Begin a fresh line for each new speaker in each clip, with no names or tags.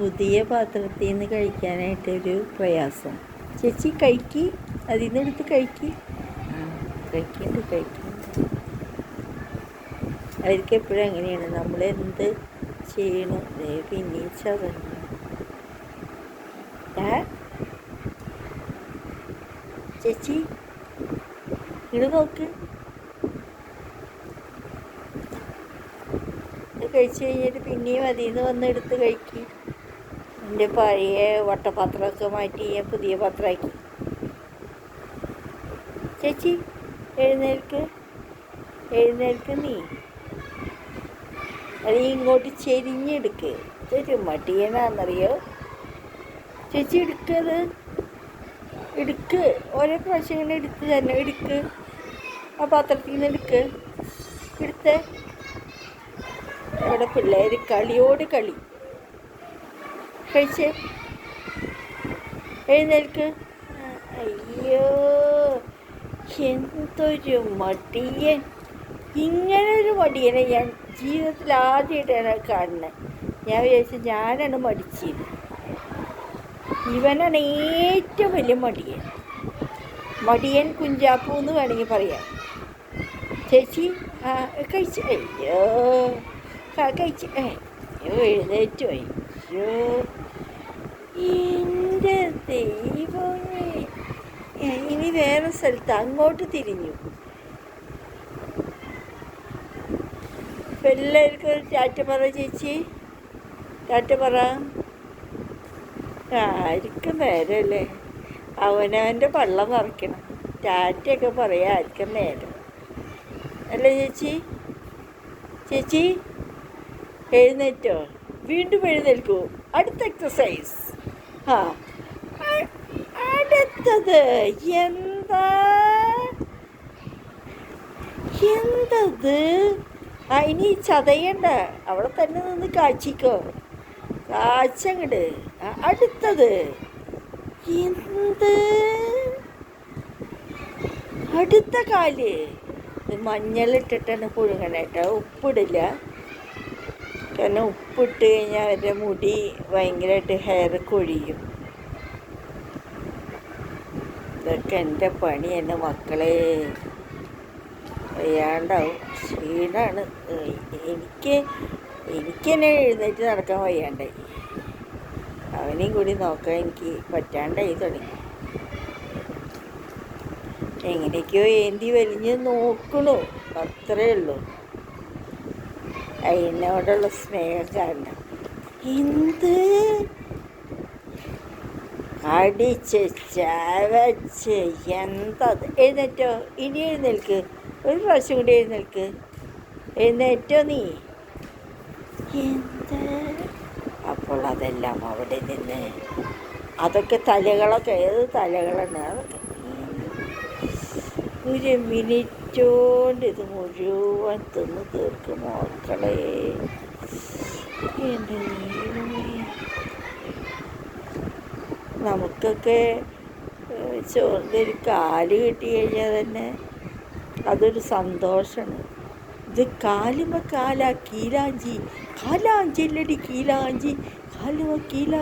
പുതിയ പാത്രത്തിൽ നിന്ന് കഴിക്കാനായിട്ടൊരു പ്രയാസം. ചേച്ചി കഴിക്കി, അതിൽ നിന്ന് എടുത്ത് കഴിക്കി. കഴിക്കുന്നുണ്ട്. അവർക്ക് എപ്പോഴും അങ്ങനെയാണ്, നമ്മളെന്ത് ചെയ്യണു പിന്നെയും ചതഞ്ഞു. ചേച്ചി ഇത് നോക്ക്, കഴിച്ചു കഴിഞ്ഞിട്ട് പിന്നെയും അതിൽ നിന്ന് വന്ന് എടുത്ത് കഴിക്കി. എൻ്റെ പഴയ വട്ടപാത്രമൊക്കെ മാറ്റി ഞാൻ പുതിയ പാത്രമാക്കി. ചേച്ചി എഴുന്നേൽക്ക് നീ, അത് ഇങ്ങോട്ട് ചെരിഞ്ഞെടുക്ക്. ഇതൊരു മടിയനാണെന്നറിയോ. ചേച്ചി എടുക്ക് ഓരോ പ്രാവശ്യം ഇങ്ങനെ എടുത്ത് തന്നെ എടുക്ക്. ആ പാത്രത്തിൽ നിന്ന് എടുത്തേ. അവിടെ പിള്ളേർ കളിയോട് കളി. കഴിച്ചേ, എഴുന്നേൽക്ക്. അയ്യോ, എന്തൊരു മടിയൻ. ഇങ്ങനൊരു മടിയനെ ഞാൻ ജീവിതത്തിൽ ആദ്യമായിട്ടാണ് കാണുന്നത്. ഞാൻ വിചാരിച്ചു ഞാനാണ് മടിച്ചത്. ഇവനാണ് ഏറ്റവും വലിയ മടിയൻ കുഞ്ചാപ്പൂ എന്ന് വേണമെങ്കിൽ പറയാം. ചേച്ചി കഴിച്ച്. അയ്യോ കഴിച്ച്. അയ്യോ എഴുന്നേറ്റു. അയ്യോ എൻ്റെ ദൈവമേ. ഇനി വേറെ സ്ഥലത്ത് അങ്ങോട്ട് തിരിഞ്ഞു. എല്ലാവർക്കും ടാറ്റ പറ ചേച്ചി, ടാറ്റ പറ. ആർക്കും നേരമല്ലേ, അവനവൻ്റെ പള്ളം നിറയ്ക്കണം. ടാറ്റയൊക്കെ പറയാൻ ആർക്കും നേരം അല്ലേ ചേച്ചി എഴുന്നേറ്റോ? വീണ്ടും എഴുന്നേൽക്കൂ. അടുത്ത എക്സസൈസ്. അടുത്തത് എന്തത്? ഇനി ചതയണ്ട, അവിടെ തന്നെ നിന്ന് കാച്ചിക്കോ. കാച്ചങ്ങട്. അടുത്തത് അടുത്ത കാല് മഞ്ഞളിട്ടിട്ടാണ് പുഴുങ്ങണേട്ടോ. ഉപ്പിടില്ല, കാരണം ഉപ്പിട്ട് കഴിഞ്ഞാൽ അവരുടെ മുടി ഭയങ്കരമായിട്ട് ഹെയർ കൊഴിയും. ഇതൊക്കെ എൻ്റെ പണി തന്നെ മക്കളെ. വയ്യാണ്ടാവും, ക്ഷീണമാണ്. എനിക്ക് തന്നെ എഴുന്നേറ്റ് നടക്കാൻ വയ്യാണ്ടായി. അവനെയും കൂടി നോക്കാൻ എനിക്ക് പറ്റാണ്ടായി തുടങ്ങി. എങ്ങനെയൊക്കെയോ ഏന്തി വലിഞ്ഞ് നോക്കണു, അത്രേ ഉള്ളൂ. അതിനോടുള്ള സ്നേഹം കാരണം. അടിച്ച് ചവച്ച് എന്തത്. എഴുന്നേറ്റോ? ഇനി എഴുന്നേൽക്ക്. ഒരു പ്രാവശ്യം കൂടി എഴുന്നേറ്റോ നീ. അപ്പോൾ അതെല്ലാം അവിടെ നിന്ന്, അതൊക്കെ തലകളൊക്കെ, ഏത് തലകളാണ് അതൊക്കെ. ഒരു മിനിറ്റോണ്ട് ഇത് മുഴുവൻ തിന്ന് തീർക്കും മക്കളെ. എൻ്റെ ദൈവമേ, നമുക്കൊക്കെ ചോറിൻ്റെ കാല് കിട്ടി കഴിഞ്ഞാൽ തന്നെ അതൊരു സന്തോഷമാണ്. ഇത് കാലുമ കാല കീലാഞ്ചി, കാലാഞ്ചില്ലടി കീലാഞ്ചി, കാലുമ കീല.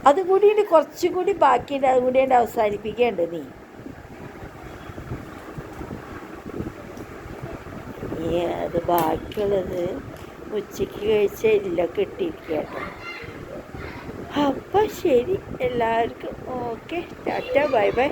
അതും കൂടി കുറച്ചും കൂടി ബാക്കിയുണ്ട്, അതും കൂടി അവസാനിപ്പിക്കേണ്ട നീ. അത് ബാക്കിയുള്ളത് ഉച്ചയ്ക്ക് കഴിച്ച എല്ലൊക്കെ ഇട്ടിരിക്കട്ടോ. അപ്പം ശരി എല്ലാവർക്കും. Okay, tata, by.